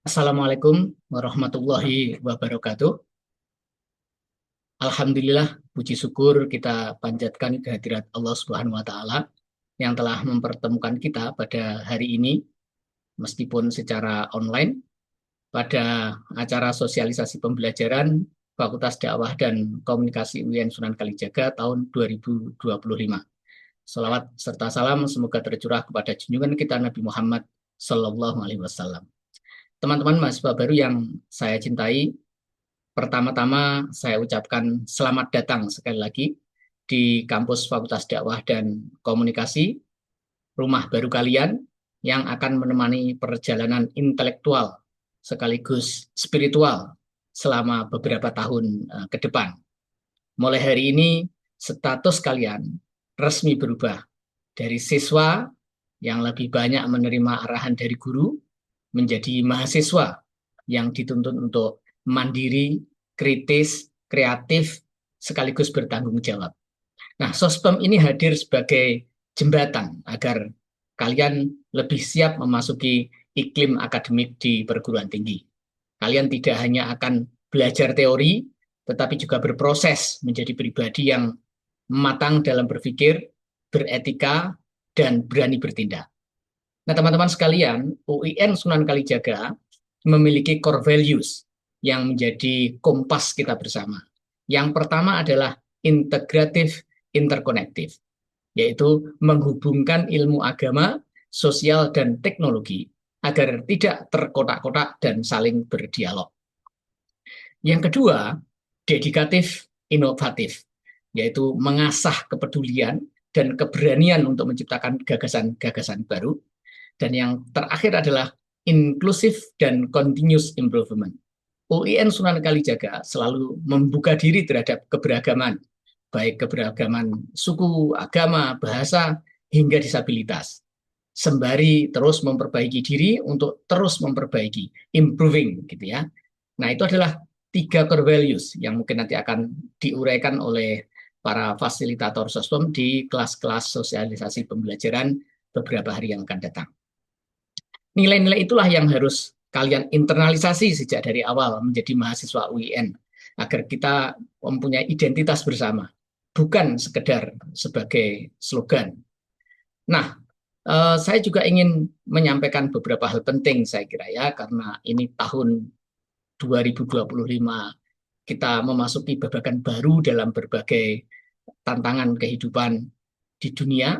Assalamualaikum warahmatullahi wabarakatuh. Alhamdulillah, puji syukur kita panjatkan kehadirat Allah Subhanahu wa Ta'ala yang telah mempertemukan kita pada hari ini, meskipun secara online, pada acara sosialisasi pembelajaran Fakultas Dakwah dan Komunikasi UIN Sunan Kalijaga tahun 2025. Salawat serta salam semoga tercurah kepada junjungan kita Nabi Muhammad Sallallahu Alaihi Wasallam. Teman-teman mahasiswa baru yang saya cintai, pertama-tama saya ucapkan selamat datang sekali lagi di kampus Fakultas Dakwah dan Komunikasi, rumah baru kalian yang akan menemani perjalanan intelektual sekaligus spiritual selama beberapa tahun ke depan. Mulai hari ini status kalian resmi berubah dari siswa yang lebih banyak menerima arahan dari guru menjadi mahasiswa yang dituntut untuk mandiri, kritis, kreatif, sekaligus bertanggung jawab. Nah, Sospem ini hadir sebagai jembatan agar kalian lebih siap memasuki iklim akademik di perguruan tinggi. Kalian tidak hanya akan belajar teori, tetapi juga berproses menjadi pribadi yang matang dalam berpikir, beretika, dan berani bertindak. Nah, teman-teman sekalian, UIN Sunan Kalijaga memiliki core values yang menjadi kompas kita bersama. Yang pertama adalah integratif interkonektif, yaitu menghubungkan ilmu agama, sosial, dan teknologi agar tidak terkotak-kotak dan saling berdialog. Yang kedua, dedikatif inovatif, yaitu mengasah kepedulian dan keberanian untuk menciptakan gagasan-gagasan baru. Dan yang terakhir adalah inklusif dan continuous improvement. UIN Sunan Kalijaga selalu membuka diri terhadap keberagaman, baik keberagaman suku, agama, bahasa, hingga disabilitas. Sembari terus memperbaiki diri untuk terus memperbaiki, improving gitu ya. Nah, itu adalah 3 core values yang mungkin nanti akan diuraikan oleh para fasilitator Sospem di kelas-kelas sosialisasi pembelajaran beberapa hari yang akan datang. Nilai-nilai itulah yang harus kalian internalisasi sejak dari awal menjadi mahasiswa UIN agar kita mempunyai identitas bersama, bukan sekedar sebagai slogan. Nah, saya juga ingin menyampaikan beberapa hal penting saya kira ya, karena ini tahun 2025 kita memasuki babakan baru dalam berbagai tantangan kehidupan di dunia,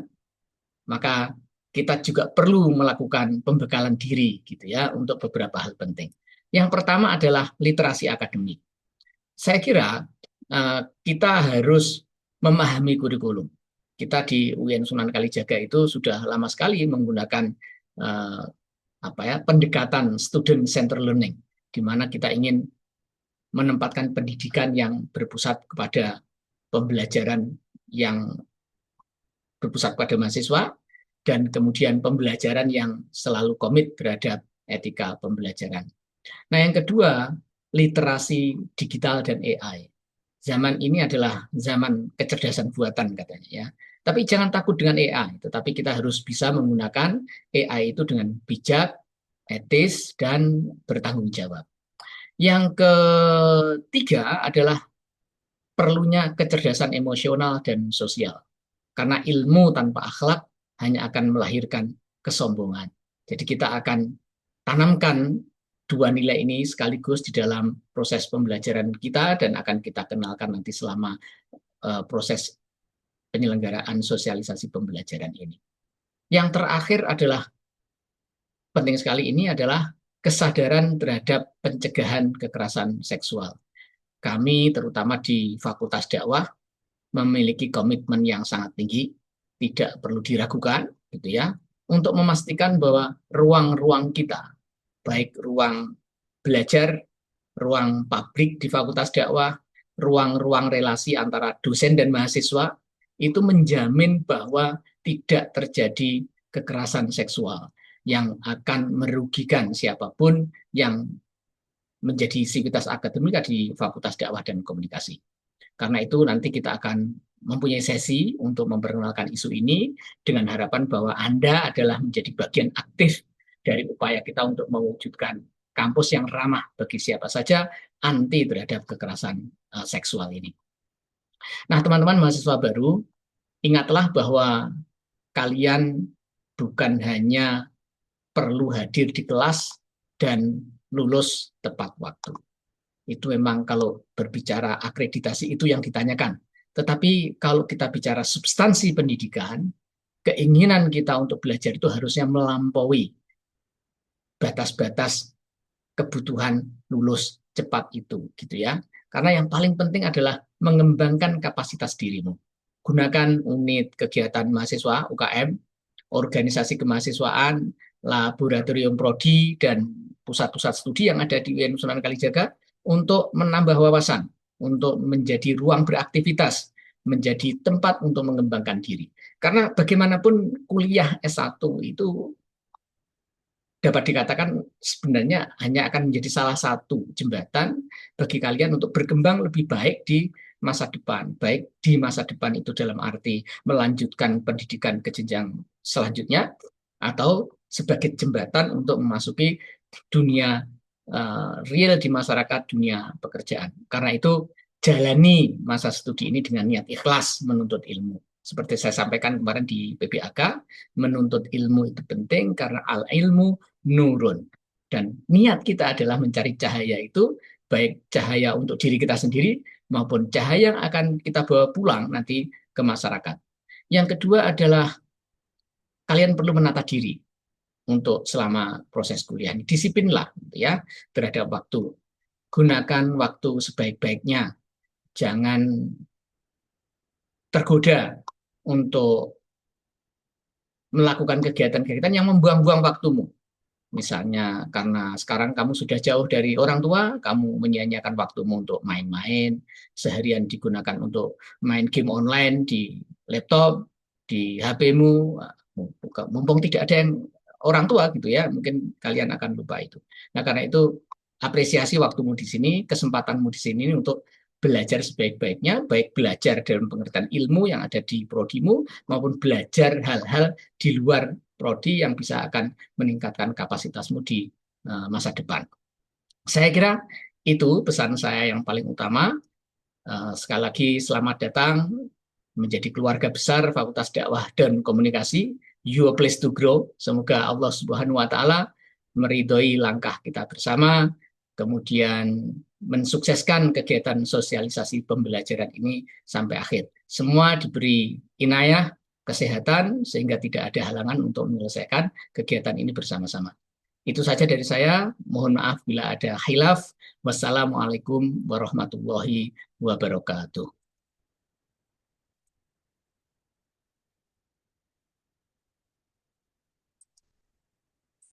maka kita juga perlu melakukan pembekalan diri gitu ya untuk beberapa hal penting. Yang pertama adalah literasi akademik. Saya kira kita harus memahami kurikulum. Kita di UIN Sunan Kalijaga itu sudah lama sekali menggunakan pendekatan student center learning, di mana kita ingin menempatkan pendidikan yang berpusat kepada pembelajaran yang berpusat pada mahasiswa, dan kemudian pembelajaran yang selalu komit terhadap etika pembelajaran. Nah, yang kedua, literasi digital dan AI. Zaman ini adalah zaman kecerdasan buatan katanya ya. Tapi jangan takut dengan AI, tetapi kita harus bisa menggunakan AI itu dengan bijak, etis, dan bertanggung jawab. Yang ketiga adalah perlunya kecerdasan emosional dan sosial. Karena ilmu tanpa akhlak hanya akan melahirkan kesombongan. Jadi kita akan tanamkan 2 nilai ini sekaligus di dalam proses pembelajaran kita dan akan kita kenalkan nanti selama proses penyelenggaraan sosialisasi pembelajaran ini. Yang terakhir adalah penting sekali, ini adalah kesadaran terhadap pencegahan kekerasan seksual. Kami terutama di Fakultas Dakwah memiliki komitmen yang sangat tinggi, tidak perlu diragukan gitu ya, untuk memastikan bahwa ruang-ruang kita, baik ruang belajar, ruang publik di Fakultas Dakwah, ruang-ruang relasi antara dosen dan mahasiswa, itu menjamin bahwa tidak terjadi kekerasan seksual yang akan merugikan siapapun yang menjadi sivitas akademika di Fakultas Dakwah dan Komunikasi. Karena itu nanti kita akan mempunyai sesi untuk memperkenalkan isu ini dengan harapan bahwa Anda adalah menjadi bagian aktif dari upaya kita untuk mewujudkan kampus yang ramah bagi siapa saja, anti terhadap kekerasan seksual ini. Nah, teman-teman mahasiswa baru, ingatlah bahwa kalian bukan hanya perlu hadir di kelas dan lulus tepat waktu. Itu memang kalau berbicara akreditasi itu yang ditanyakan. Tetapi kalau kita bicara substansi pendidikan, keinginan kita untuk belajar itu harusnya melampaui batas-batas kebutuhan lulus cepat itu, gitu ya. Karena yang paling penting adalah mengembangkan kapasitas dirimu. Gunakan unit kegiatan mahasiswa UKM, organisasi kemahasiswaan, laboratorium prodi, dan pusat-pusat studi yang ada di UIN Sunan Kalijaga untuk menambah wawasan, untuk menjadi ruang beraktivitas, menjadi tempat untuk mengembangkan diri. Karena bagaimanapun kuliah S1 itu dapat dikatakan sebenarnya hanya akan menjadi salah satu jembatan bagi kalian untuk berkembang lebih baik di masa depan. Baik di masa depan itu dalam arti melanjutkan pendidikan ke jenjang selanjutnya, atau sebagai jembatan untuk memasuki dunia real di masyarakat, dunia pekerjaan. Karena itu jalani masa studi ini dengan niat ikhlas menuntut ilmu. Seperti saya sampaikan kemarin di PBAK, menuntut ilmu itu penting karena al-ilmu nurun. Dan niat kita adalah mencari cahaya itu, baik cahaya untuk diri kita sendiri maupun cahaya yang akan kita bawa pulang nanti ke masyarakat. Yang kedua adalah kalian perlu menata diri untuk selama proses kuliah ini. Disiplinlah gitu ya terhadap waktu. Gunakan waktu sebaik-baiknya. Jangan tergoda untuk melakukan kegiatan-kegiatan yang membuang-buang waktumu. Misalnya karena sekarang kamu sudah jauh dari orang tua, kamu menyia-nyiakan waktumu untuk main-main, seharian digunakan untuk main game online di laptop, di HP-mu, mumpung tidak ada yang orang tua gitu ya, mungkin kalian akan lupa itu. Nah, karena itu apresiasi waktumu di sini, kesempatanmu di sini untuk belajar sebaik-baiknya, baik belajar dalam pengertian ilmu yang ada di prodimu maupun belajar hal-hal di luar prodi yang bisa akan meningkatkan kapasitasmu di masa depan. Saya kira itu pesan saya yang paling utama. Sekali lagi selamat datang menjadi keluarga besar Fakultas Dakwah dan Komunikasi, your place to grow. Semoga Allah Subhanahu wa taala meridhoi langkah kita bersama, kemudian mensukseskan kegiatan sosialisasi pembelajaran ini sampai akhir. Semua diberi inayah, kesehatan, sehingga tidak ada halangan untuk menyelesaikan kegiatan ini bersama-sama. Itu saja dari saya. Mohon maaf bila ada khilaf. Wassalamualaikum warahmatullahi wabarakatuh.